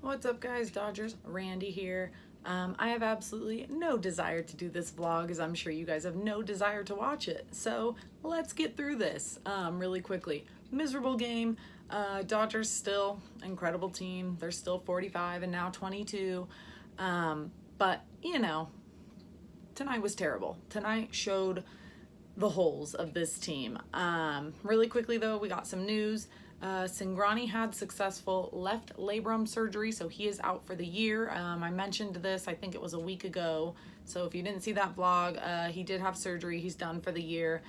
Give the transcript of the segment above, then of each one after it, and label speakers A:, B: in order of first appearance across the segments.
A: What's up, guys? Dodgers, Randy here. I have absolutely no desire to do this vlog, as I'm sure you guys have no desire to watch it. So let's get through this really quickly. Miserable game. Dodgers still incredible team. They're still 45 and now 22. But you know, tonight was terrible. Tonight showed the holes of this team. Really quickly though, we got some news. Singrani had successful left labrum surgery, so he is out for the year. I mentioned this, I think it was a week ago. So if you didn't see that vlog, he did have surgery. He's done for the year.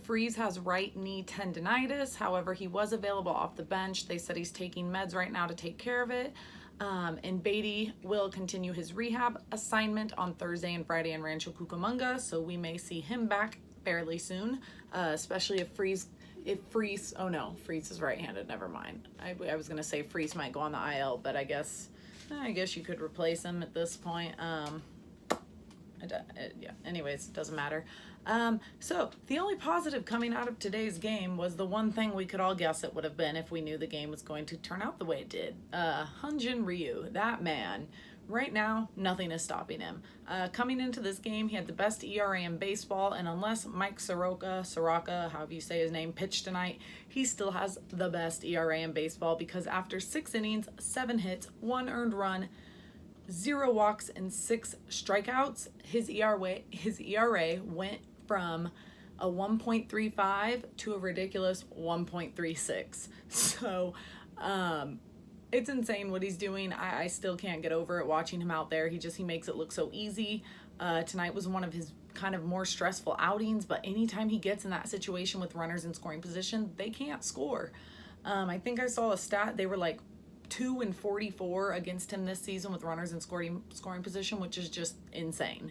A: Freese has right knee tendonitis. However, he was available off the bench. They said he's taking meds right now to take care of it. And Beatty will continue his rehab assignment on Thursday and Friday in Rancho Cucamonga, so we may see him back fairly soon, especially if Freese, oh no, Freese is right-handed, never mind. I was gonna say Freese might go on the IL, but I guess you could replace him at this point. Yeah, anyways, it doesn't matter. So the only positive coming out of today's game was the one thing we could all guess it would have been if we knew the game was going to turn out the way it did. Hyun-Jin Ryu, that man, right now, nothing is stopping him. Coming into this game, he had the best ERA in baseball, and unless Mike Soroka, however you say his name, pitched tonight, he still has the best ERA in baseball because after 6 innings, 7 hits, 1 earned run, 0 walks, and 6 strikeouts, his ERA went from a 1.35 to a ridiculous 1.36. So, it's insane what he's doing. I still can't get over it watching him out there. He makes it look so easy. Tonight was one of his kind of more stressful outings, but anytime he gets in that situation with runners in scoring position, they can't score. I think I saw a stat, they were like 2-44 against him this season with runners in scoring position, which is just insane.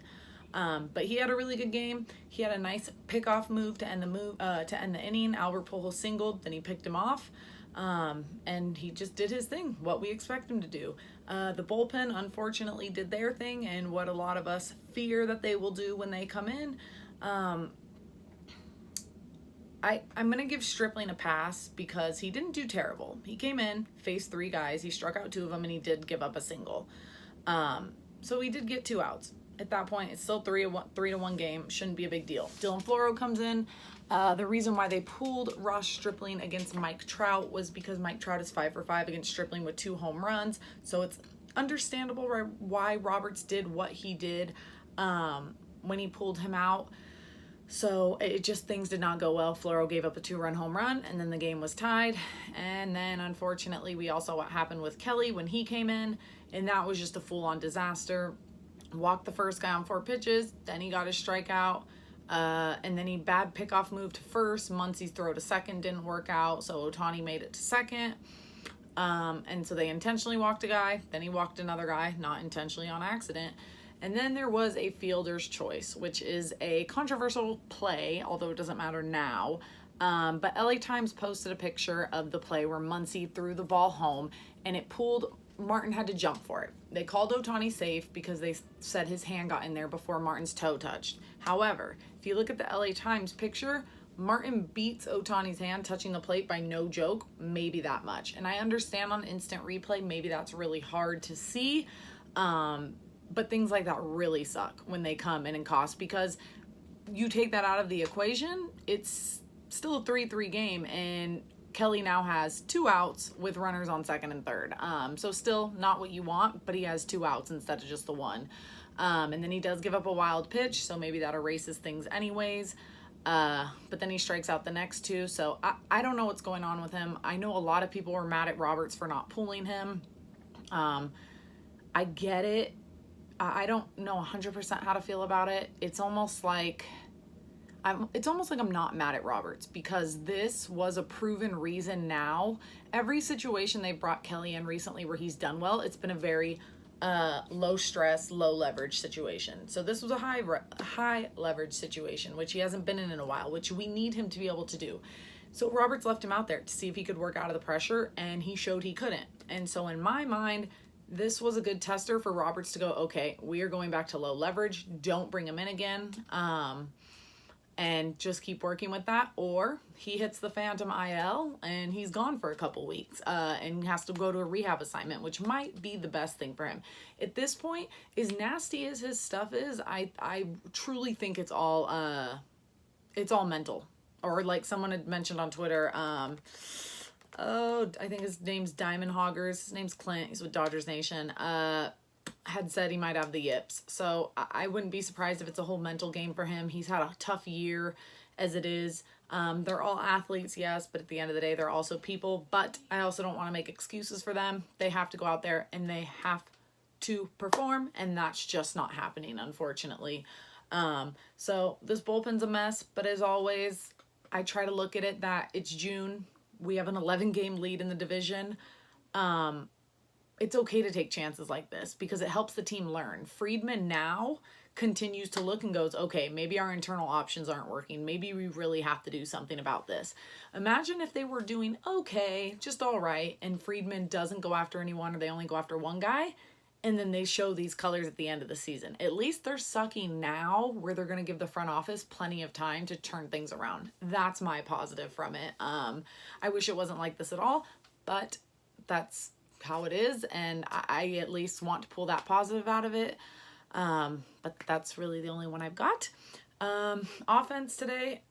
A: But he had a really good game. He had a nice pickoff move to end the inning. Albert Pujols singled, then he picked him off. And he just did his thing, what we expect him to do. The bullpen unfortunately did their thing, and what a lot of us fear that they will do when they come in. I'm going to give Stripling a pass because he didn't do terrible. He came in, faced 3 guys, he struck out 2 of them, and he did give up a single. So he did get 2 outs. At that point, it's still 3-1 game. Shouldn't be a big deal. Dylan Floro comes in. The reason why they pulled Ross Stripling against Mike Trout was because Mike Trout is 5 for 5 against Stripling with 2 home runs. So it's understandable why Roberts did what he did when he pulled him out. So it just, things did not go well. Floro gave up a 2-run home run, and then the game was tied. And then unfortunately, we all saw what happened with Kelly when he came in, and that was just a full-on disaster. Walked the first guy on 4 pitches, then he got his strikeout, and then he bad pickoff move to first. Muncie's throw to second didn't work out, so Ohtani made it to second. And so they intentionally walked a guy, then he walked another guy, not intentionally, on accident. And then there was a fielder's choice, which is a controversial play, although it doesn't matter now. But LA Times posted a picture of the play where Muncie threw the ball home, and it pulled. Martin had to jump for it. They called Ohtani safe because they said his hand got in there before Martin's toe touched. However, if you look at the LA Times picture, Martin beats Ohtani's hand touching the plate by no joke, maybe that much. And I understand on instant replay, maybe that's really hard to see. But things like that really suck when they come in and cost, because you take that out of the equation, it's still a 3-3 game, and Kelly now has 2 outs with runners on second and third. So still not what you want, but he has 2 outs instead of just the 1. And then he does give up a wild pitch, so maybe that erases things anyways. But then he strikes out the next 2. So I don't know what's going on with him. I know a lot of people were mad at Roberts for not pulling him. I get it. I don't know 100% how to feel about it. It's almost like I'm not mad at Roberts, because this was a proven reason now. Every situation they've brought Kelly in recently where he's done well, it's been a very low stress, low leverage situation. So this was a high leverage situation, which he hasn't been in a while, which we need him to be able to do. So Roberts left him out there to see if he could work out of the pressure, and he showed he couldn't. And so in my mind, this was a good tester for Roberts to go, okay, we are going back to low leverage. Don't bring him in again. and just keep working with that, or he hits the phantom IL and he's gone for a couple weeks and has to go to a rehab assignment, which might be the best thing for him. At this point, as nasty as his stuff is, I truly think it's all mental. Or like someone had mentioned on Twitter, I think his name's Diamond Hoggers. His name's Clint. He's with Dodgers Nation. Had said he might have the yips. So I wouldn't be surprised if it's a whole mental game for him. He's had a tough year as it is. They're all athletes, yes, but at the end of the day, they're also people. But I also don't want to make excuses for them. They have to go out there and they have to perform, and that's just not happening, unfortunately. So this bullpen's a mess, but as always, I try to look at it that it's June. We have an 11-game lead in the division. It's okay to take chances like this because it helps the team learn. Friedman now continues to look and goes, okay, maybe our internal options aren't working. Maybe we really have to do something about this. Imagine if they were doing okay, just all right, and Friedman doesn't go after anyone, or they only go after one guy, and then they show these colors at the end of the season. At least they're sucking now, where they're going to give the front office plenty of time to turn things around. That's my positive from it. I wish it wasn't like this at all, but that's how it is, and I at least want to pull that positive out of it. But that's really the only one I've got. Offense today,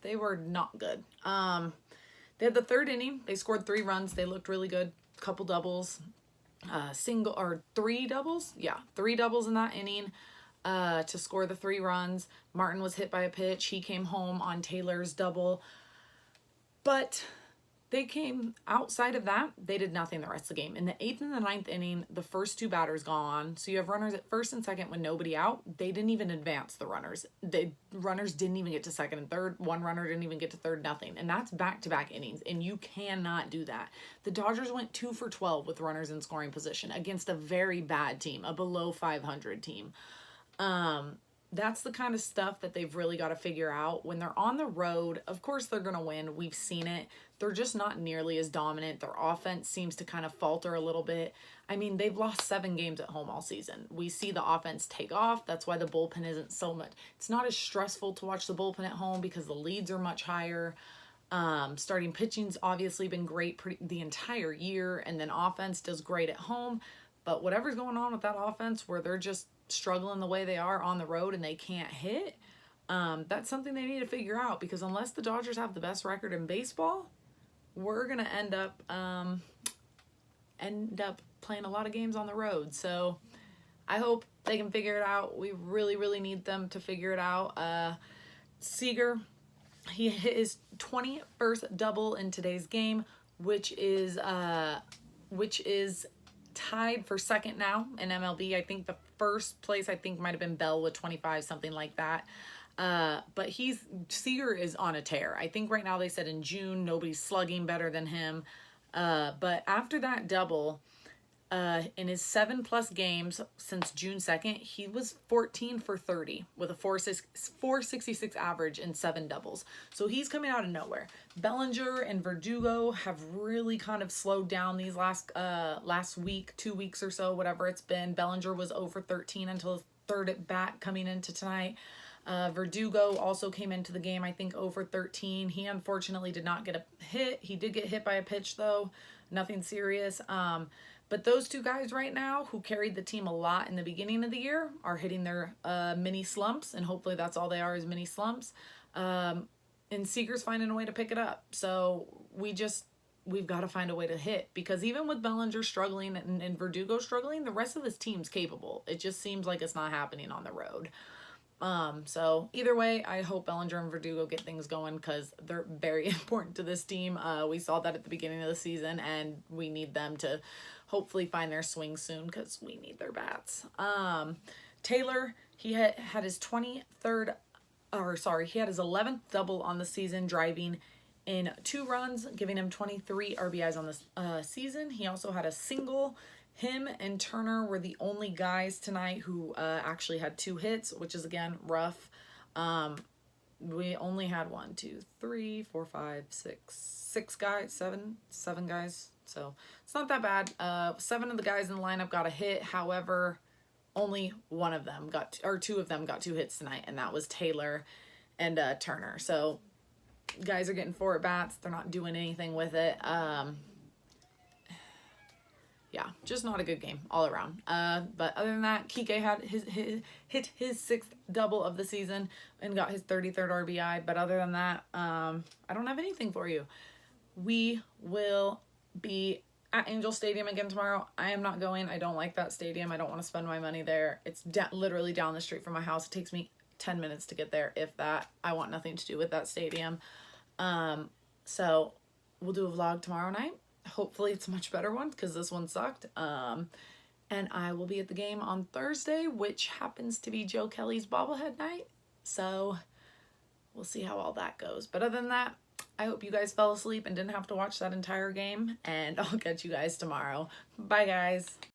A: they were not good. They had the third inning. They scored 3 runs. They looked really good. Couple doubles, three doubles. Yeah, 3 doubles in that inning to score the 3 runs. Martin was hit by a pitch. He came home on Taylor's double. But they came outside of that. They did nothing the rest of the game. In the 8th and the 9th inning, the first 2 batters gone. So you have runners at first and second with nobody out. They didn't even advance the runners. The runners didn't even get to second and third. One runner didn't even get to third, nothing. And that's back-to-back innings. And you cannot do that. The Dodgers went 2 for 12 with runners in scoring position against a very bad team, a below 500 team. That's the kind of stuff that they've really got to figure out. When they're on the road, of course they're going to win. We've seen it. They're just not nearly as dominant. Their offense seems to kind of falter a little bit. I mean, they've lost 7 games at home all season. We see the offense take off. That's why the bullpen isn't so much. It's not as stressful to watch the bullpen at home because the leads are much higher. Starting pitching's obviously been great the entire year, and then offense does great at home. But whatever's going on with that offense where they're just struggling the way they are on the road and they can't hit, that's something they need to figure out, because unless the Dodgers have the best record in baseball, we're going to end up playing a lot of games on the road. So I hope they can figure it out. We really, really need them to figure it out. Seager, he hit his 21st double in today's game, which is tied for second now in MLB. I think the first place might have been Bell with 25, something like that. But Seager is on a tear. I think right now they said in June nobody's slugging better than him. But after that double, in his 7+ games since June 2nd, he was 14 for 30 with a 466 average and 7 doubles. So he's coming out of nowhere. Bellinger and Verdugo have really kind of slowed down these last week, 2 weeks or so, whatever it's been. Bellinger was 0 for 13 until his third at bat coming into tonight. Verdugo also came into the game, I think, 0 for 13. He unfortunately did not get a hit. He did get hit by a pitch, though. Nothing serious. But those 2 guys right now who carried the team a lot in the beginning of the year are hitting their mini slumps, and hopefully that's all they are, is mini slumps. And Seager's finding a way to pick it up. So we've got to find a way to hit, because even with Bellinger struggling and Verdugo struggling, the rest of this team's capable. It just seems like it's not happening on the road. So either way, I hope Bellinger and Verdugo get things going, because they're very important to this team. We saw that at the beginning of the season, and we need them to hopefully find their swing soon, because we need their bats. Taylor, he had his 11th double on the season, driving in 2 runs, giving him 23 RBIs on the season. He also had a single. Him and Turner were the only guys tonight who actually had 2 hits, which is, again, rough. We only had 6 guys, seven guys. So it's not that bad. 7 of the guys in the lineup got a hit. However, only 2 of them got 2 hits tonight, and that was Taylor and Turner. So guys are getting 4 at-bats. They're not doing anything with it. Yeah, just not a good game all around. But other than that, Kike had hit his 6th double of the season and got his 33rd RBI. But other than that, I don't have anything for you. We will be at Angel Stadium again tomorrow. I am not going. I don't like that stadium. I don't want to spend my money there. It's literally down the street from my house. It takes me 10 minutes to get there, if that. I want nothing to do with that stadium. So we'll do a vlog tomorrow night. Hopefully it's a much better one because this one sucked. And I will be at the game on Thursday, which happens to be Joe Kelly's bobblehead night. So we'll see how all that goes. But other than that, I hope you guys fell asleep and didn't have to watch that entire game. And I'll catch you guys tomorrow. Bye, guys.